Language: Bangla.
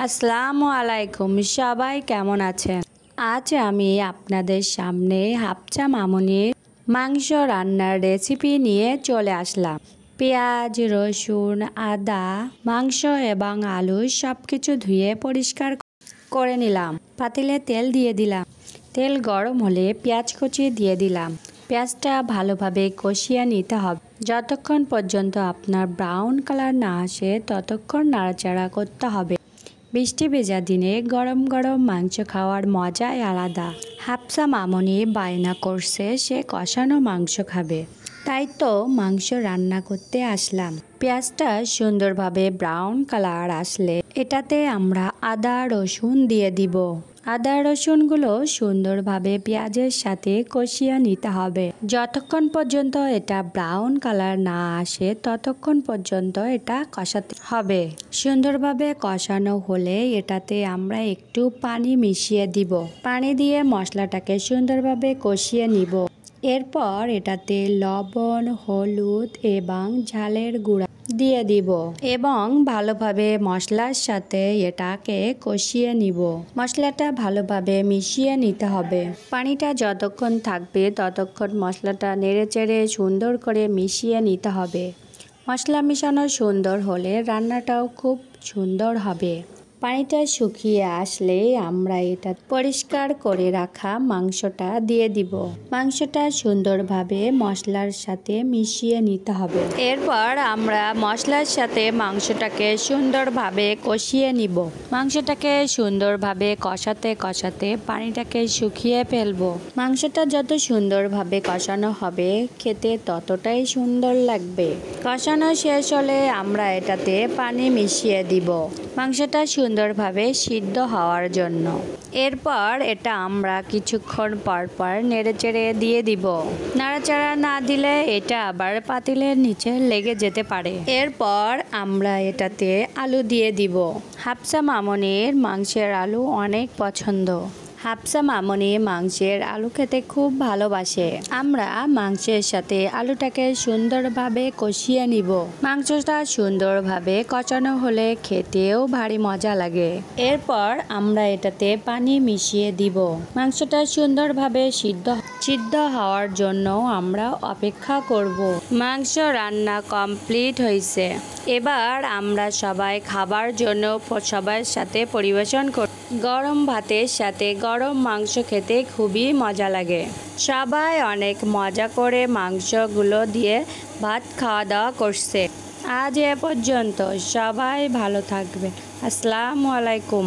আসসালামু আলাইকুম, সবাই কেমন আছেন? আজ আমি আপনাদের সামনে হাফসা মামুনির মাংস রান্নার রেসিপি নিয়ে চলে আসলাম। পেঁয়াজ, রসুন, আদা, মাংস এবং আলু সব কিছু ধুয়ে পরিষ্কার করে নিলাম। পাতিলে তেল দিয়ে দিলাম। তেল গরম হলে পেঁয়াজ কুচি দিয়ে দিলাম। পেঁয়াজটা ভালোভাবে কষিয়ে নিতে হবে। যতক্ষণ পর্যন্ত আপনার ব্রাউন কালার না আসে ততক্ষণ নাড়াচাড়া করতে হবে। বৃষ্টি ভেজা দিনে গরম গরম মাংস খাওয়ার মজাই আলাদা। হাফসা মামুনি বায়না করছে সে কষানো মাংস খাবে, তাই তো মাংস রান্না করতে আসলাম। পেঁয়াজটা সুন্দরভাবে ব্রাউন কালার আসলে এটাতে আমরা আদা রসুন দিয়ে দিব। আদা রসুনগুলো সুন্দরভাবে পেঁয়াজের সাথে কষিয়ে নিতে হবে। যতক্ষণ পর্যন্ত এটা ব্রাউন কালার না আসে ততক্ষণ পর্যন্ত এটা কষাতে হবে। সুন্দরভাবে কষানো হলে এটাতে আমরা একটু পানি মিশিয়ে দিব। পানি দিয়ে মশলাটাকে সুন্দরভাবে কষিয়ে নিব। এরপর এটাতে লবণ, হলুদ এবং ঝালের গুঁড়া দিয়ে দিব এবং ভালোভাবে মশলার সাথে এটাকে কষিয়ে নিব। মশলাটা ভালোভাবে মিশিয়ে নিতে হবে। পানিটা যতক্ষণ থাকবে ততক্ষণ মশলাটা নেড়েচেড়ে সুন্দর করে মিশিয়ে নিতে হবে। মশলা মিশানো সুন্দর হলে রান্নাটাও খুব সুন্দর হবে। পানিটা শুকিয়ে আসলে আমরা এটা পরিষ্কার করে রাখা মাংসটা দিয়ে দিব। মাংসটা সুন্দরভাবে মশলার সাথে মিশিয়ে নিতে হবে। এরপর আমরা মশলার সাথে মাংসটাকে সুন্দরভাবে কষিয়ে নিব। মাংসটাকে সুন্দরভাবে কষাতে কষাতে পানিটাকে শুকিয়ে ফেলবো। মাংসটা যত সুন্দরভাবে কষানো হবে খেতে ততটাই সুন্দর লাগবে। কষানো শেষ হলে আমরা এটাতে পানি মিশিয়ে দিব মাংসটা সুন্দরভাবে সিদ্ধ হওয়ার জন্য। এরপর এটা আমরা কিছুক্ষণ পর পর নেড়েচেড়ে দিয়ে দিব। নাড়াচাড়া না দিলে এটা আবার পাতিলের নিচে লেগে যেতে পারে। এরপর আমরা এটাতে আলু দিয়ে দিব। হাফসা মামুনির মাংসের আলু অনেক পছন্দ। হাফসা মামুনি মাংসের আলু খেতে খুব ভালোবাসে। আমরা মাংসের সাথে আলুটাকে সুন্দরভাবে কষিয়ে নিব। মাংসটা সুন্দরভাবে কষানো হলে খেতেও ভারী মজা লাগে। এরপর আমরা এটাতে পানি মিশিয়ে দিব। মাংসটা সুন্দরভাবে সিদ্ধ হওয়ার জন্য আমরা অপেক্ষা করব। মাংস রান্না কমপ্লিট হয়েছে। এবার আমরা সবাই খাবার জন্য সবার সাথে পরিবেশন করব। গরম ভাতের সাথে গরম মাংস খেতে খুবই মজা লাগে। সবাই অনেক মজা করে মাংসগুলো দিয়ে ভাত খাওয়া দাওয়া করছে। আজ এ পর্যন্ত। সবাই ভালো থাকবে। আসসালামু আলাইকুম।